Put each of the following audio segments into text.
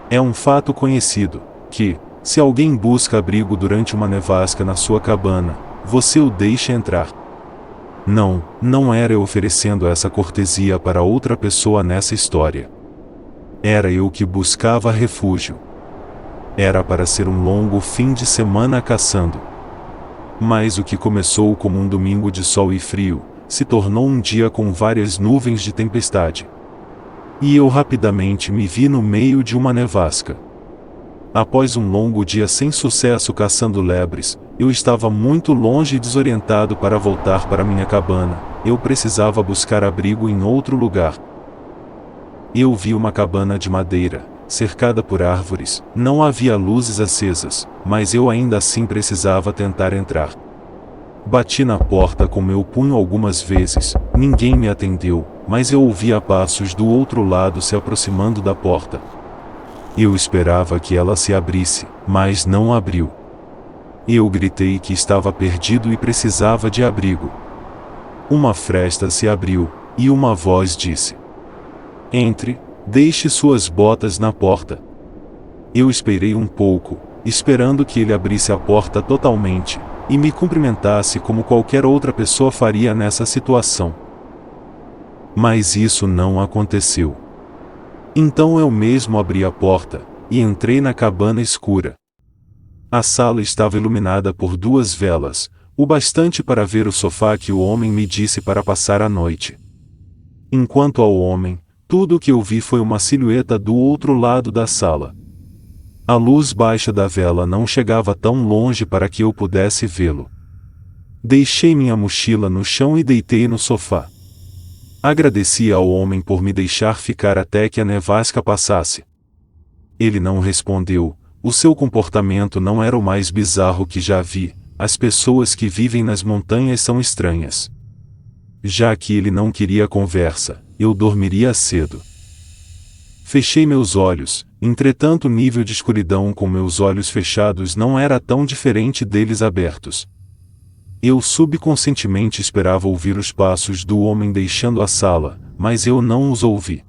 É um fato conhecido, que, se alguém busca abrigo durante uma nevasca na sua cabana, você o deixa entrar. Não, não era eu oferecendo essa cortesia para outra pessoa nessa história. Era eu que buscava refúgio. Era para ser um longo fim de semana caçando. Mas o que começou como um domingo de sol e frio, se tornou um dia com várias nuvens de tempestade. E eu rapidamente me vi no meio de uma nevasca. Após um longo dia sem sucesso caçando lebres, eu estava muito longe e desorientado para voltar para minha cabana. Eu precisava buscar abrigo em outro lugar. Eu vi uma cabana de madeira, cercada por árvores, não havia luzes acesas, mas eu ainda assim precisava tentar entrar. Bati na porta com meu punho algumas vezes, ninguém me atendeu, mas eu ouvia passos do outro lado se aproximando da porta. Eu esperava que ela se abrisse, mas não abriu. Eu gritei que estava perdido e precisava de abrigo. Uma fresta se abriu, e uma voz disse: "Entre, deixe suas botas na porta." Eu esperei um pouco, esperando que ele abrisse a porta totalmente, e me cumprimentasse como qualquer outra pessoa faria nessa situação. Mas isso não aconteceu. Então eu mesmo abri a porta, e entrei na cabana escura. A sala estava iluminada por 2 velas, o bastante para ver o sofá que o homem me disse para passar a noite. Enquanto ao homem, tudo o que eu vi foi uma silhueta do outro lado da sala. A luz baixa da vela não chegava tão longe para que eu pudesse vê-lo. Deixei minha mochila no chão e deitei no sofá. Agradeci ao homem por me deixar ficar até que a nevasca passasse. Ele não respondeu, o seu comportamento não era o mais bizarro que já vi, as pessoas que vivem nas montanhas são estranhas. Já que ele não queria conversa, eu dormiria cedo. Fechei meus olhos, entretanto o nível de escuridão com meus olhos fechados não era tão diferente deles abertos. Eu subconscientemente esperava ouvir os passos do homem deixando a sala, mas eu não os ouvi.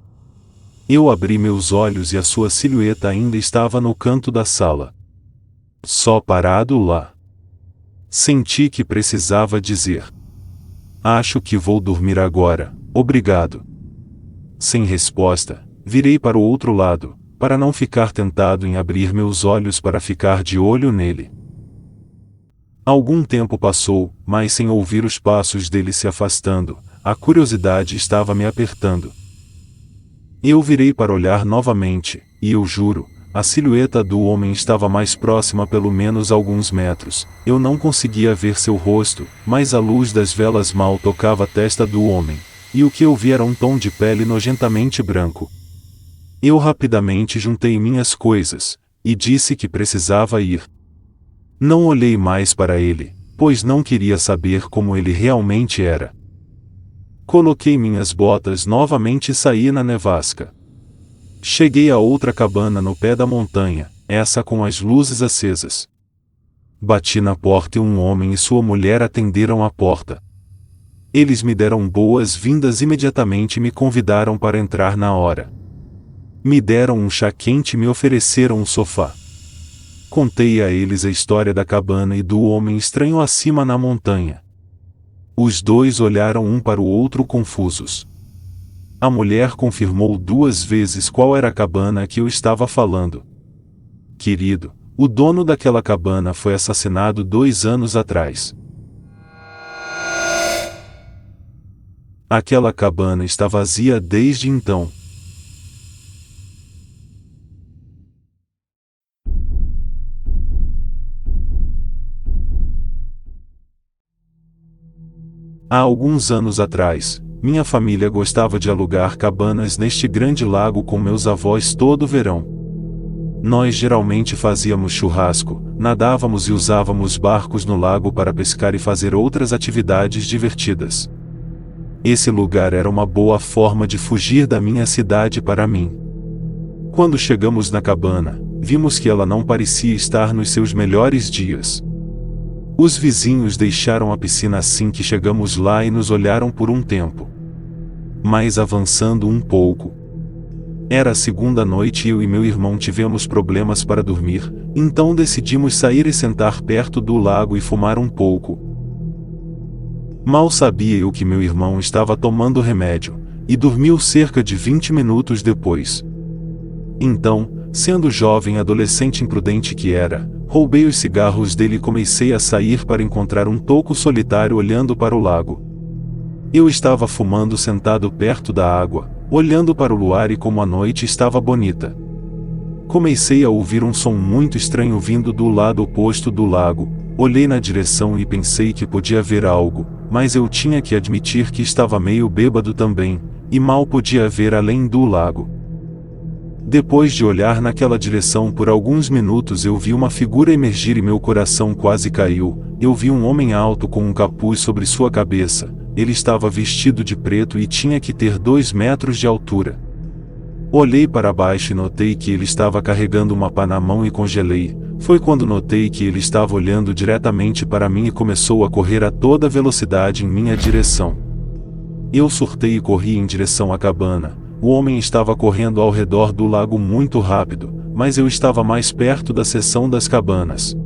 Eu abri meus olhos e a sua silhueta ainda estava no canto da sala. Só parado lá. Senti que precisava dizer: "Acho que vou dormir agora, obrigado." Sem resposta, virei para o outro lado, para não ficar tentado em abrir meus olhos para ficar de olho nele. Algum tempo passou, mas sem ouvir os passos dele se afastando, a curiosidade estava me apertando. Eu virei para olhar novamente, e eu juro, a silhueta do homem estava mais próxima pelo menos alguns metros. Eu não conseguia ver seu rosto, mas a luz das velas mal tocava a testa do homem, e o que eu vi era um tom de pele nojentamente branco. Eu rapidamente juntei minhas coisas, e disse que precisava ir. Não olhei mais para ele, pois não queria saber como ele realmente era. Coloquei minhas botas novamente e saí na nevasca. Cheguei a outra cabana no pé da montanha, essa com as luzes acesas. Bati na porta e um homem e sua mulher atenderam a porta. Eles me deram boas-vindas imediatamente e me convidaram para entrar na hora. Me deram um chá quente e me ofereceram um sofá. Contei a eles a história da cabana e do homem estranho acima na montanha. Os dois olharam um para o outro confusos. A mulher confirmou 2 vezes qual era a cabana que eu estava falando. "Querido, o dono daquela cabana foi assassinado 2 anos atrás. Aquela cabana está vazia desde então." Há alguns anos atrás, minha família gostava de alugar cabanas neste grande lago com meus avós todo verão. Nós geralmente fazíamos churrasco, nadávamos e usávamos barcos no lago para pescar e fazer outras atividades divertidas. Esse lugar era uma boa forma de fugir da minha cidade para mim. Quando chegamos na cabana, vimos que ela não parecia estar nos seus melhores dias. Os vizinhos deixaram a piscina assim que chegamos lá e nos olharam por um tempo. Mas avançando um pouco, Era a segunda noite e eu e meu irmão tivemos problemas para dormir, então decidimos sair e sentar perto do lago e fumar um pouco. Mal sabia eu que meu irmão estava tomando remédio, e dormiu cerca de 20 minutos depois. Então, sendo jovem adolescente imprudente que era, roubei os cigarros dele e comecei a sair para encontrar um toco solitário olhando para o lago. Eu estava fumando sentado perto da água, olhando para o luar e como a noite estava bonita. Comecei a ouvir um som muito estranho vindo do lado oposto do lago. Olhei na direção e pensei que podia ver algo, mas eu tinha que admitir que estava meio bêbado também, e mal podia ver além do lago. Depois de olhar naquela direção por alguns minutos eu vi uma figura emergir e meu coração quase caiu. Eu vi um homem alto com um capuz sobre sua cabeça. Ele estava vestido de preto e tinha que ter 2 metros de altura. Olhei para baixo e notei que ele estava carregando uma pá na mão e congelei. Foi quando notei que ele estava olhando diretamente para mim e começou a correr a toda velocidade em minha direção. Eu surtei e corri em direção à cabana. O homem estava correndo ao redor do lago muito rápido, mas eu estava mais perto da seção das cabanas.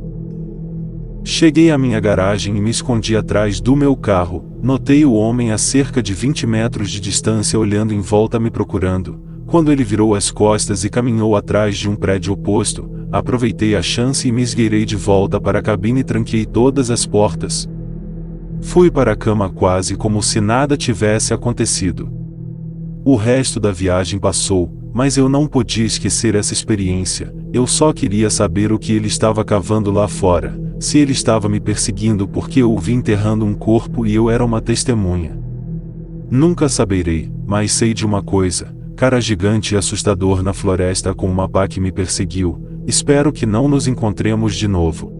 Cheguei à minha garagem e me escondi atrás do meu carro. Notei o homem a cerca de 20 metros de distância olhando em volta me procurando. Quando ele virou as costas e caminhou atrás de um prédio oposto, aproveitei a chance e me esgueirei de volta para a cabine e tranquei todas as portas. Fui para a cama quase como se nada tivesse acontecido. O resto da viagem passou, mas eu não podia esquecer essa experiência. Eu só queria saber o que ele estava cavando lá fora, se ele estava me perseguindo porque eu o vi enterrando um corpo e eu era uma testemunha. Nunca saberei, mas sei de uma coisa: cara gigante e assustador na floresta com uma pá que me perseguiu. Espero que não nos encontremos de novo.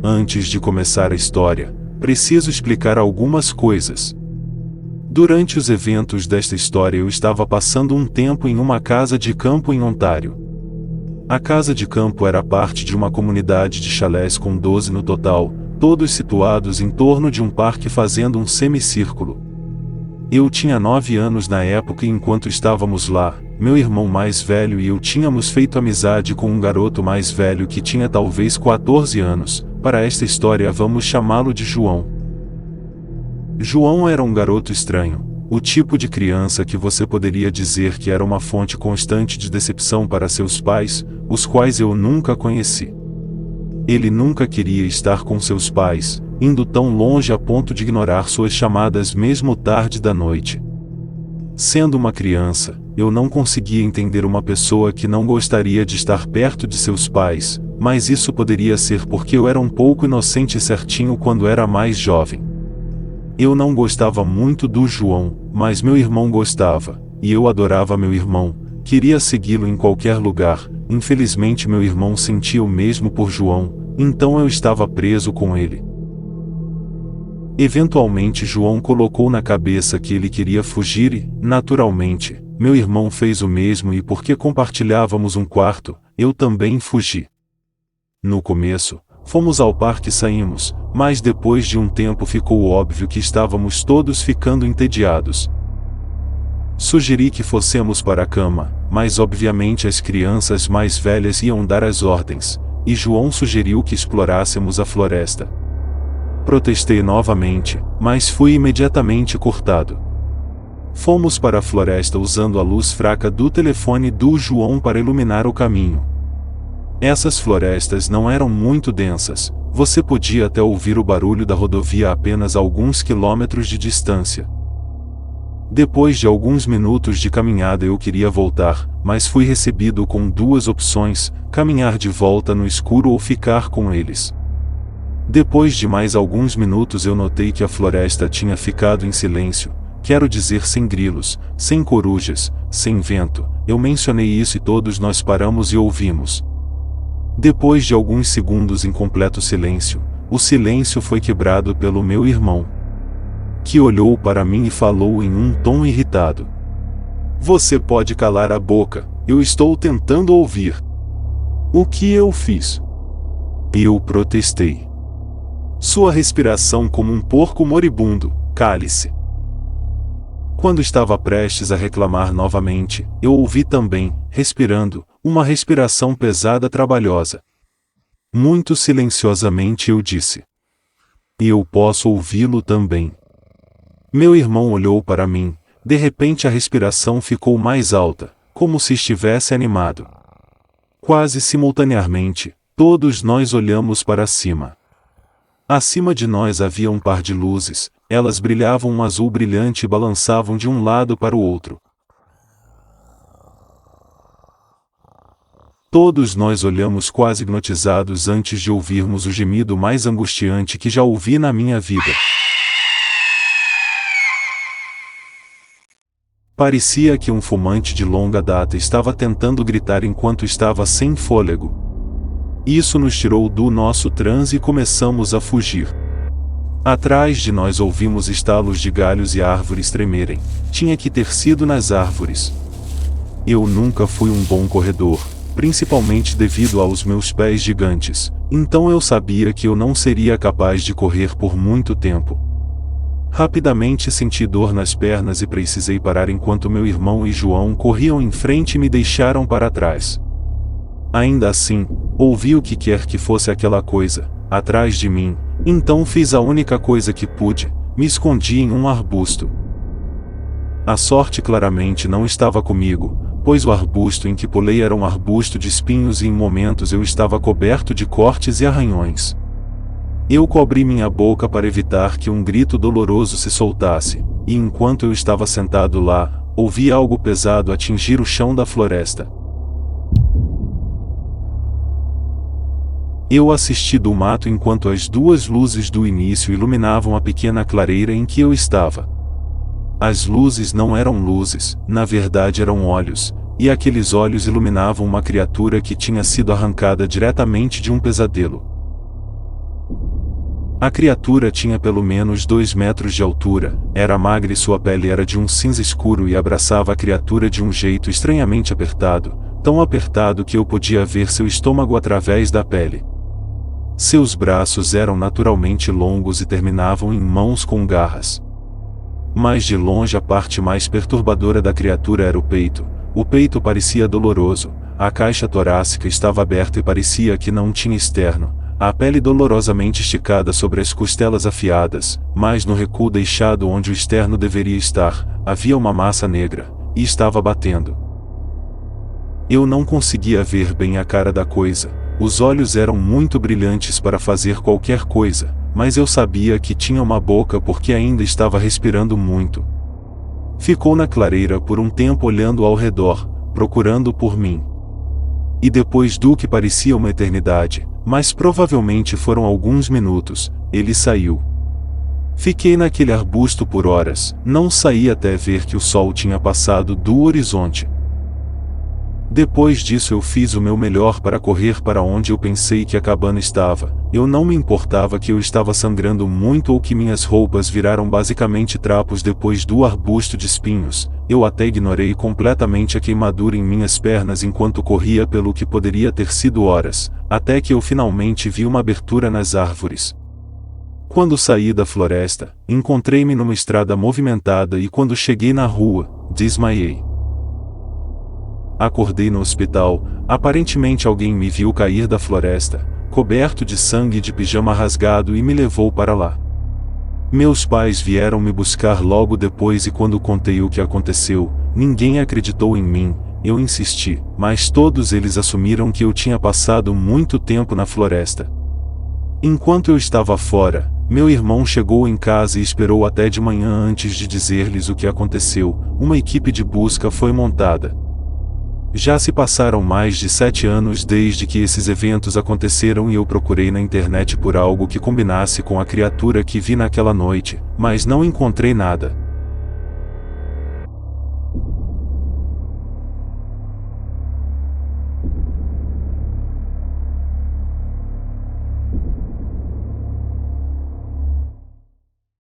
Antes de começar a história, preciso explicar algumas coisas. Durante os eventos desta história eu estava passando um tempo em uma casa de campo em Ontário. A casa de campo era parte de uma comunidade de chalés com 12 no total, todos situados em torno de um parque fazendo um semicírculo. Eu tinha 9 anos na época e enquanto estávamos lá, meu irmão mais velho e eu tínhamos feito amizade com um garoto mais velho que tinha talvez 14 anos. Para esta história vamos chamá-lo de João. João era um garoto estranho, o tipo de criança que você poderia dizer que era uma fonte constante de decepção para seus pais, os quais eu nunca conheci. Ele nunca queria estar com seus pais, indo tão longe a ponto de ignorar suas chamadas mesmo tarde da noite. Sendo uma criança, eu não conseguia entender uma pessoa que não gostaria de estar perto de seus pais, mas isso poderia ser porque eu era um pouco inocente e certinho quando era mais jovem. Eu não gostava muito do João, mas meu irmão gostava, e eu adorava meu irmão, queria segui-lo em qualquer lugar. Infelizmente meu irmão sentia o mesmo por João, então eu estava preso com ele. Eventualmente João colocou na cabeça que ele queria fugir e, naturalmente, meu irmão fez o mesmo e porque compartilhávamos um quarto, eu também fugi. No começo, fomos ao parque e saímos, mas depois de um tempo ficou óbvio que estávamos todos ficando entediados. Sugeri que fossemos para a cama, mas obviamente as crianças mais velhas iam dar as ordens, e João sugeriu que explorássemos a floresta. Protestei novamente, mas fui imediatamente cortado. Fomos para a floresta usando a luz fraca do telefone do João para iluminar o caminho. Essas florestas não eram muito densas, você podia até ouvir o barulho da rodovia a apenas alguns quilômetros de distância. Depois de alguns minutos de caminhada eu queria voltar, mas fui recebido com 2 opções: caminhar de volta no escuro ou ficar com eles. Depois de mais alguns minutos eu notei que a floresta tinha ficado em silêncio, quero dizer sem grilos, sem corujas, sem vento. Eu mencionei isso e todos nós paramos e ouvimos. Depois de alguns segundos em completo silêncio, o silêncio foi quebrado pelo meu irmão, que olhou para mim e falou em um tom irritado: "Você pode calar a boca, eu estou tentando ouvir." O que eu fiz? Eu protestei. Sua respiração como um porco moribundo. Cale-se. Quando estava prestes a reclamar novamente, eu ouvi também, respirando, uma respiração pesada trabalhosa. Muito silenciosamente eu disse: "E eu posso ouvi-lo também." Meu irmão olhou para mim. De repente a respiração ficou mais alta, como se estivesse animado. Quase simultaneamente, todos nós olhamos para cima. Acima de nós havia um par de luzes, elas brilhavam um azul brilhante e balançavam de um lado para o outro. Todos nós olhamos quase hipnotizados antes de ouvirmos o gemido mais angustiante que já ouvi na minha vida. Parecia que um fumante de longa data estava tentando gritar enquanto estava sem fôlego. Isso nos tirou do nosso transe e começamos a fugir. Atrás de nós ouvimos estalos de galhos e árvores tremerem. Tinha que ter sido nas árvores. Eu nunca fui um bom corredor, principalmente devido aos meus pés gigantes, então eu sabia que eu não seria capaz de correr por muito tempo. Rapidamente senti dor nas pernas e precisei parar enquanto meu irmão e João corriam em frente e me deixaram para trás. Ainda assim, ouvi o que quer que fosse aquela coisa, atrás de mim, então fiz a única coisa que pude, me escondi em um arbusto. A sorte claramente não estava comigo, pois o arbusto em que pulei era um arbusto de espinhos e em momentos eu estava coberto de cortes e arranhões. Eu cobri minha boca para evitar que um grito doloroso se soltasse, e enquanto eu estava sentado lá, ouvi algo pesado atingir o chão da floresta. Eu assisti do mato enquanto as duas luzes do início iluminavam a pequena clareira em que eu estava. As luzes não eram luzes, na verdade eram olhos, e aqueles olhos iluminavam uma criatura que tinha sido arrancada diretamente de um pesadelo. A criatura tinha pelo menos 2 metros de altura, era magra e sua pele era de um cinza escuro e abraçava a criatura de um jeito estranhamente apertado, tão apertado que eu podia ver seu estômago através da pele. Seus braços eram naturalmente longos e terminavam em mãos com garras. Mas de longe a parte mais perturbadora da criatura era o peito. O peito parecia doloroso, a caixa torácica estava aberta e parecia que não tinha externo, a pele dolorosamente esticada sobre as costelas afiadas, mas no recuo deixado onde o externo deveria estar, havia uma massa negra, e estava batendo. Eu não conseguia ver bem a cara da coisa. Os olhos eram muito brilhantes para fazer qualquer coisa, mas eu sabia que tinha uma boca porque ainda estava respirando muito. Ficou na clareira por um tempo olhando ao redor, procurando por mim. E depois do que parecia uma eternidade, mas provavelmente foram alguns minutos, ele saiu. Fiquei naquele arbusto por horas, não saí até ver que o sol tinha passado do horizonte. Depois disso eu fiz o meu melhor para correr para onde eu pensei que a cabana estava. Eu não me importava que eu estava sangrando muito ou que minhas roupas viraram basicamente trapos depois do arbusto de espinhos. Eu até ignorei completamente a queimadura em minhas pernas enquanto corria pelo que poderia ter sido horas, até que eu finalmente vi uma abertura nas árvores. Quando saí da floresta, encontrei-me numa estrada movimentada e quando cheguei na rua, desmaiei. Acordei no hospital, aparentemente alguém me viu cair da floresta, coberto de sangue e de pijama rasgado e me levou para lá. Meus pais vieram me buscar logo depois e quando contei o que aconteceu, ninguém acreditou em mim, eu insisti, mas todos eles assumiram que eu tinha passado muito tempo na floresta. Enquanto eu estava fora, meu irmão chegou em casa e esperou até de manhã antes de dizer-lhes o que aconteceu. Uma equipe de busca foi montada. Já se passaram mais de 7 anos desde que esses eventos aconteceram e eu procurei na internet por algo que combinasse com a criatura que vi naquela noite, mas não encontrei nada.